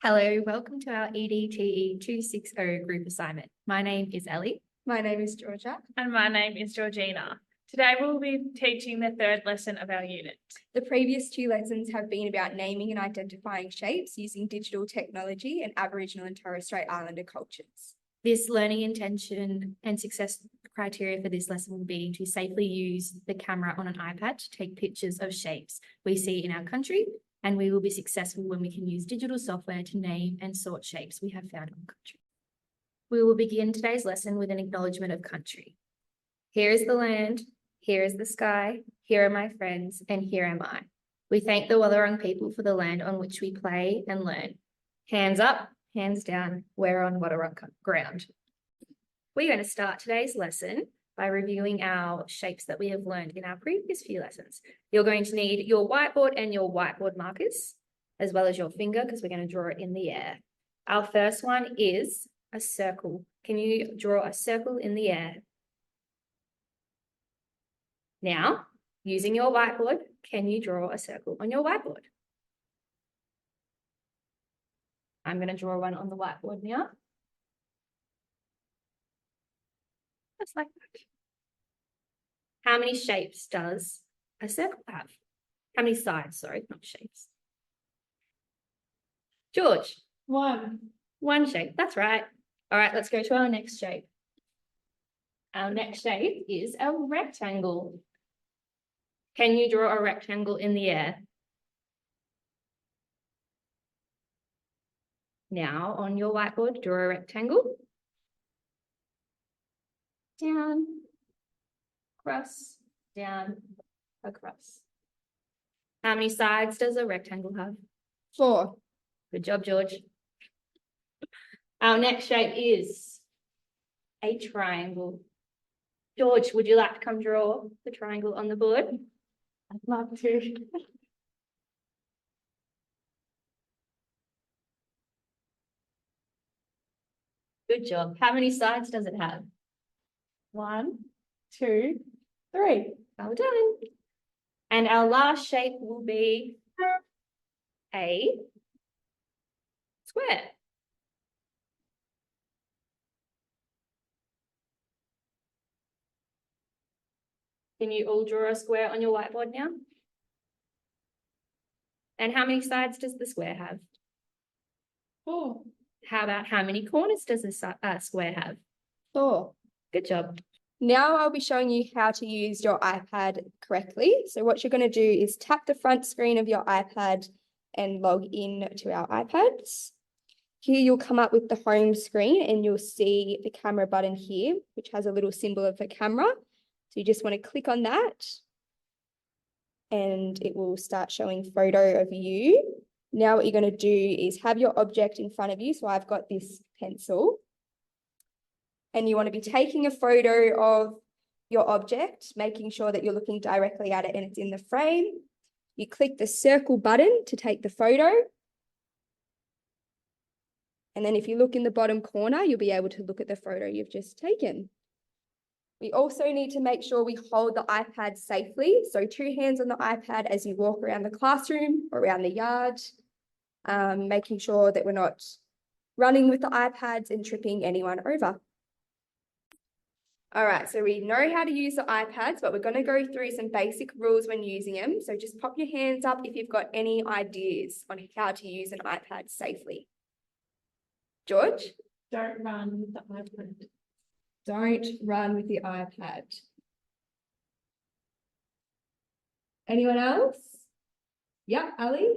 Hello, welcome to our EDTE260 group assignment. My name is Ellie. My name is Georgia. And my name is Georgina. Today we'll be teaching the third lesson of our unit. The previous two lessons have been about naming and identifying shapes using digital technology and Aboriginal and Torres Strait Islander cultures. This learning intention and success criteria for this lesson will be to safely use the camera on an iPad to take pictures of shapes we see in our country, and we will be successful when we can use digital software to name and sort shapes we have found on country. We will begin today's lesson with an acknowledgement of country. Here is the land, here is the sky, here are my friends, and here am I. We thank the Wallarong people for the land on which we play and learn. Hands up, hands down, we're on Wallarong ground. We're going to start today's lesson by reviewing our shapes that we have learned in our previous few lessons. You're going to need your whiteboard and your whiteboard markers, as well as your finger, because we're going to draw it in the air. Our first one is a circle. Can you draw a circle in the air? Now, using your whiteboard, can you draw a circle on your whiteboard? I'm going to draw one on the whiteboard now. Just like that. How many shapes does a circle have? How many sides? Sorry, not shapes. George? One. One shape, that's right. All right, let's go to our next shape. Our next shape is a rectangle. Can you draw a rectangle in the air? Now, on your whiteboard, draw a rectangle. Down, across, down, across. How many sides does a rectangle have? 4. Good job, George. Our next shape is a triangle. George, would you like to come draw the triangle on the board? I'd love to. Good job. How many sides does it have? 1, 2, 3. Well done. And our last shape will be a square. Can you all draw a square on your whiteboard now? And how many sides does the square have? 4. How about how many corners does the square have? 4. Good job. Now I'll be showing you how to use your iPad correctly. So what you're going to do is tap the front screen of your iPad and log in to our iPads. Here you'll come up with the home screen and you'll see the camera button here, which has a little symbol of a camera. So you just want to click on that and it will start showing photo of you. Now what you're going to do is have your object in front of you. So I've got this pencil. And you want to be taking a photo of your object, making sure that you're looking directly at it and it's in the frame. You click the circle button to take the photo. And then if you look in the bottom corner, you'll be able to look at the photo you've just taken. We also need to make sure we hold the iPad safely. So 2 hands on the iPad as you walk around the classroom or around the yard, making sure that we're not running with the iPads and tripping anyone over. All right, so we know how to use the iPads, but we're going to go through some basic rules when using them. So just pop your hands up if you've got any ideas on how to use an iPad safely. George? Don't run with the iPad. Don't run with the iPad. Anyone else? Yeah, Ali?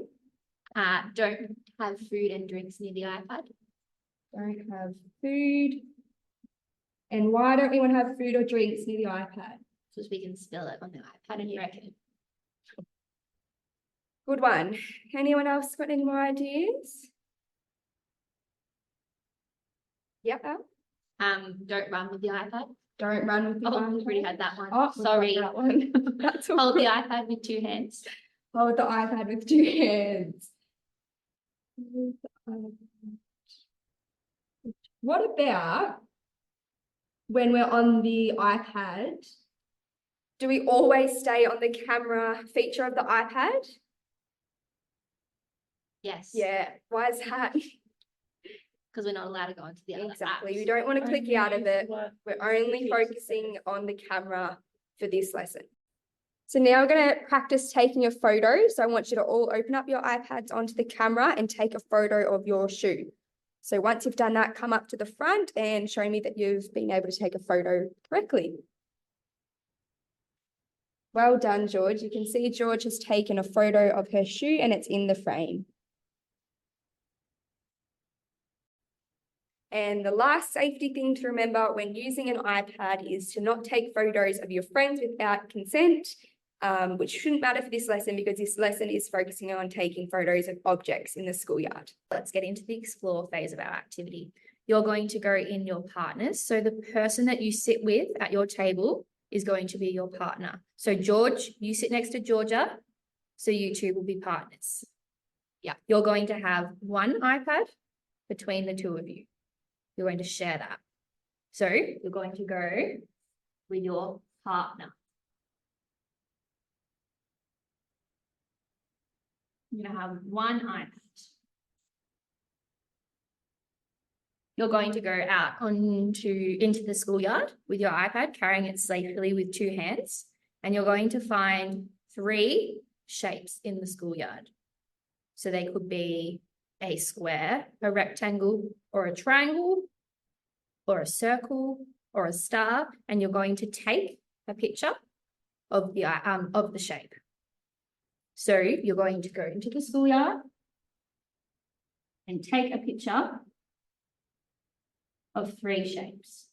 Don't have food and drinks near the iPad. Don't have food. And why don't we want to have food or drinks near the iPad? Because we can spell it on the iPad and you reckon. Good one. Anyone else got any more ideas? Yeah, Al? Don't run with the iPad. Don't run with the Oh, iPad. we've already had that one. Oh, sorry. that one. That's all Hold the right. iPad with 2 hands. Hold the iPad with 2 hands. What about when we're on the iPad? Do we always stay on the camera feature of the iPad? Yes. Yeah, why is that? Because we're not allowed to go into the other Exactly. apps. We don't want to click you out of it. What- We're only focusing on the camera for this lesson. So now we're going to practice taking a photo. So I want you to all open up your iPads onto the camera and take a photo of your shoe. So once you've done that, come up to the front and show me that you've been able to take a photo correctly. Well done, George. You can see George has taken a photo of her shoe and it's in the frame. And the last safety thing to remember when using an iPad is to not take photos of your friends without consent, which shouldn't matter for this lesson because this lesson is focusing on taking photos of objects in the schoolyard. Let's get into the explore phase of our activity. You're going to go in your partners. So the person that you sit with at your table is going to be your partner. So George, you sit next to Georgia. So you two will be partners. Yeah, you're going to have one iPad between the two of you. You're going to share that. So you're going to go with your partner. You're going to have one iPad. You're going to go out into the schoolyard with your iPad, carrying it safely with two hands. And you're going to find 3 shapes in the schoolyard. So they could be a square, a rectangle, or a triangle, or a circle, or a star, and you're going to take a picture of the shape. So you're going to go into the schoolyard and take a picture of 3 shapes.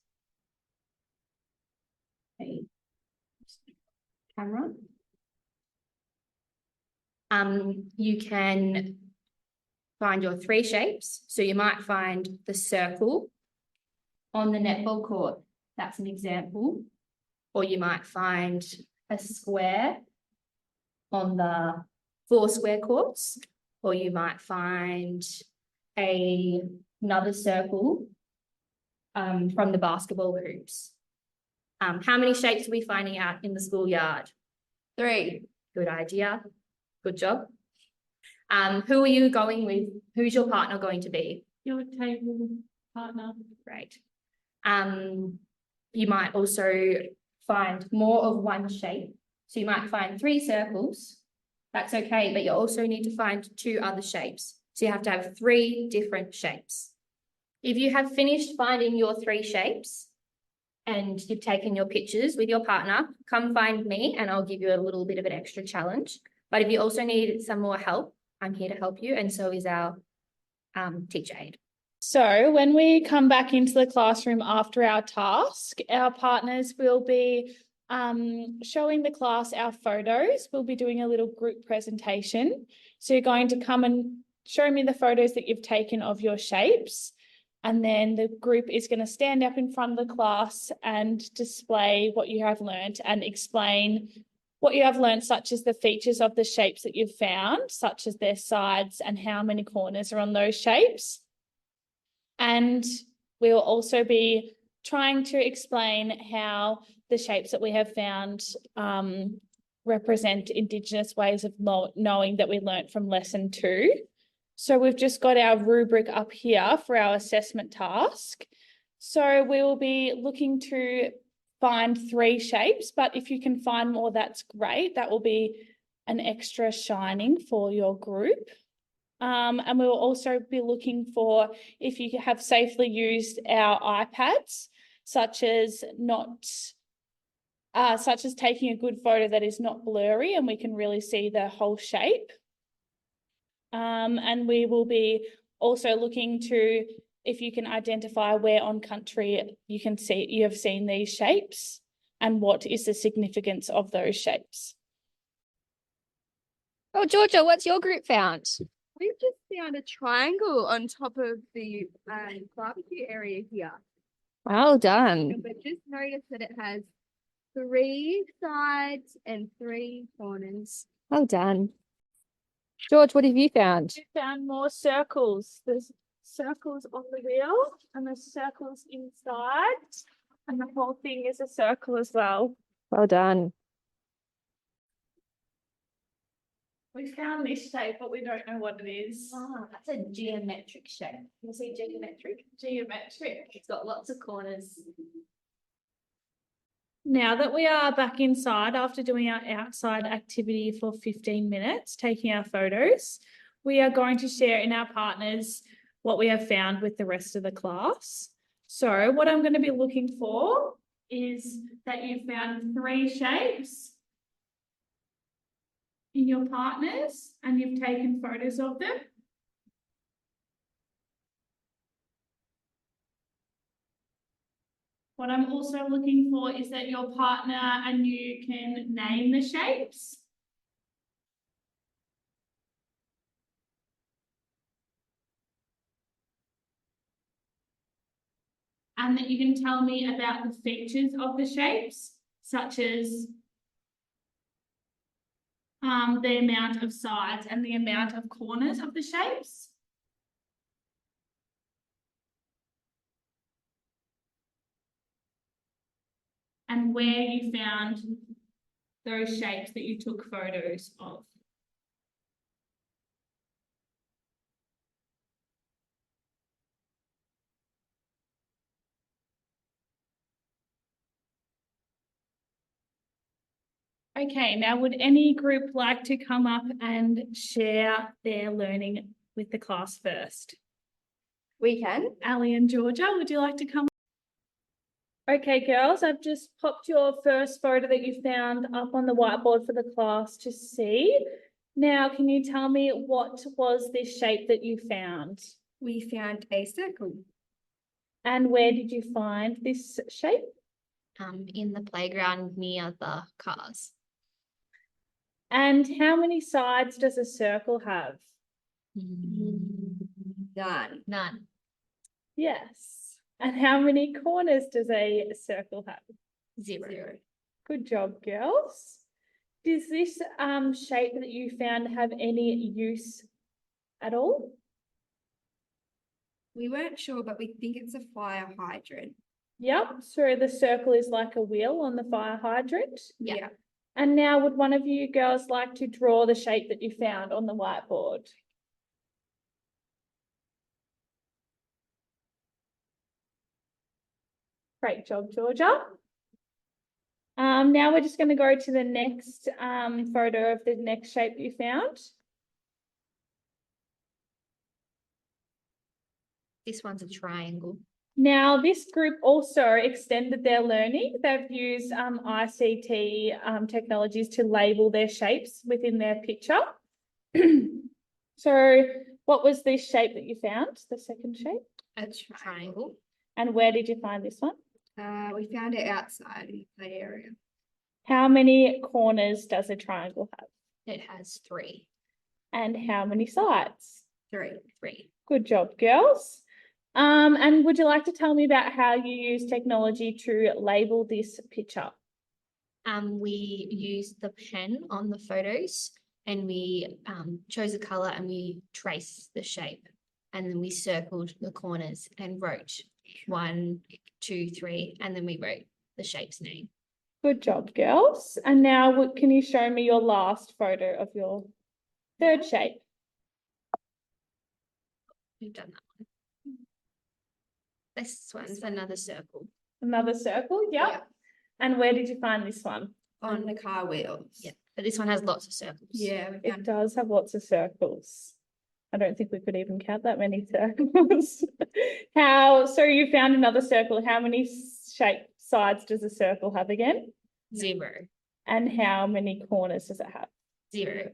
Okay. Camera. You can find your 3 shapes. So you might find the circle on the netball court. That's an example. Or you might find a square on the 4 square courts. Or you might find another circle from the basketball hoops. How many shapes are we finding out in the schoolyard? 3. Good idea. Good job. Who are you going with? Who's your partner going to be? Your table partner. Great. You might also find more of one shape. So you might find 3 circles. That's okay, but you also need to find 2 other shapes. So you have to have 3 different shapes. If you have finished finding your 3 shapes and you've taken your pictures with your partner, come find me and I'll give you a little bit of an extra challenge. But if you also need some more help, I'm here to help you, and so is our teacher aide. So when we come back into the classroom after our task, our partners will be showing the class our photos. We'll be doing a little group presentation. So you're going to come and show me the photos that you've taken of your shapes. And then the group is going to stand up in front of the class and display what you have learned and explain what you have learned, such as the features of the shapes that you've found, such as their sides and how many corners are on those shapes. And we'll also be trying to explain how the shapes that we have found represent Indigenous ways of knowing that we learnt from lesson 2. So we've just got our rubric up here for our assessment task. So we will be looking to find 3 shapes, but if you can find more, that's great. That will be an extra shining for your group. And we will also be looking for if you have safely used our iPads, such as taking a good photo that is not blurry and we can really see the whole shape. And we will be also looking to if you can identify where on country you have seen these shapes and what is the significance of those shapes. Oh, Georgia, what's your group found? We've just found a triangle on top of the barbecue area here. Well done. But just notice that it has 3 sides and 3 corners. Well done. George, what have you found? We found more circles. There's circles on the wheel and there's circles inside, and the whole thing is a circle as well. Well done. We found this shape, but we don't know what it is. Ah, that's a geometric shape. You see geometric? Geometric. It's got lots of corners. Now that we are back inside after doing our outside activity for 15 minutes, taking our photos, we are going to share in our partners what we have found with the rest of the class. So what I'm going to be looking for is that you found 3 shapes in your partners and you've taken photos of them. What I'm also looking for is that your partner and you can name the shapes. And that you can tell me about the features of the shapes, such as the amount of sides and the amount of corners of the shapes. And where you found those shapes that you took photos of. Okay, now would any group like to come up and share their learning with the class first? We can. Ali and Georgia, would you like to come? Okay, girls, I've just popped your first photo that you found up on the whiteboard for the class to see. Now, can you tell me what was this shape that you found? We found a circle. And where did you find this shape? In the playground near the cars. And how many sides does a circle have? None. None. Yes. And how many corners does a circle have? Zero. Good job, girls. Does this shape that you found have any use at all? We weren't sure, but we think it's a fire hydrant. Yep. So the circle is like a wheel on the fire hydrant. Yeah. And now would one of you girls like to draw the shape that you found on the whiteboard? Great job, Georgia. Now we're just going to go to the next photo of the next shape you found. This one's a triangle. Now, this group also extended their learning. They've used ICT technologies to label their shapes within their picture. So what was this shape that you found, the second shape? A triangle. And where did you find this one? We found it outside in the play area. How many corners does a triangle have? It has 3. And how many sides? 3. Good job, girls. And would you like to tell me about how you use technology to label this picture? We used the pen on the photos and we chose a color and we traced the shape. And then we circled the corners and wrote 1, 2, 3, and then we wrote the shape's name. Good job, girls. And now can you show me your last photo of your third shape? We've done that one. This one's another circle. Another circle, yep. Yeah. And where did you find this one? On the car wheels. Yeah, but this one has lots of circles. Yeah. We It found does have lots of circles. I don't think we could even count that many circles. So you found another circle. How many sides does a circle have again? 0. And how many corners does it have? 0.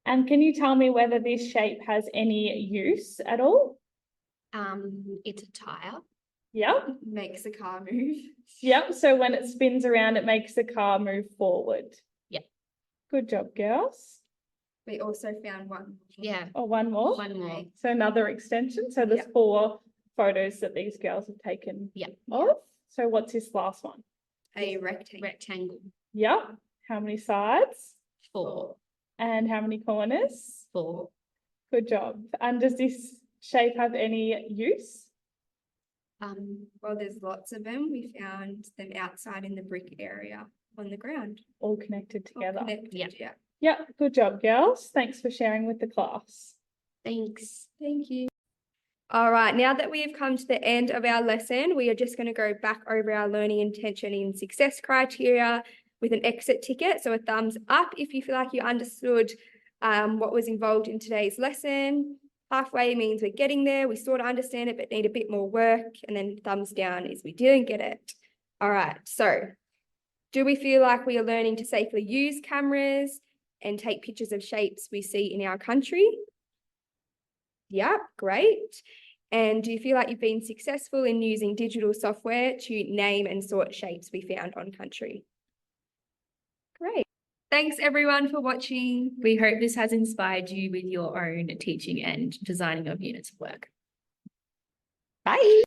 And can you tell me whether this shape has any use at all? It's a tire. Yep. makes the car move. Yep. So when it spins around, it makes the car move forward. Yep. Good job, girls. We also found one. Yeah. Oh, one more. One more. So another extension. So there's Yep. 4 photos that these girls have taken Yep. of. So what's this last one? A rectangle. Rectangle. Yep. How many sides? 4. And how many corners? 4. Good job. And does this shape have any use? Well, there's lots of them. We found them outside in the brick area on the ground. All connected All together. connected, Yeah. yeah. Yeah, good job, girls. Thanks for sharing with the class. Thanks. Thank you. All right, now that we have come to the end of our lesson, we are just going to go back over our learning intention and success criteria with an exit ticket. So a thumbs up if you feel like you understood what was involved in today's lesson. Halfway means we're getting there. We sort of understand it, but need a bit more work. And then thumbs down is we didn't get it. All right, so do we feel like we are learning to safely use cameras and take pictures of shapes we see in our country? Yeah, great. And do you feel like you've been successful in using digital software to name and sort shapes we found on country? Great. Thanks everyone for watching. We hope this has inspired you with your own teaching and designing of units of work. Bye.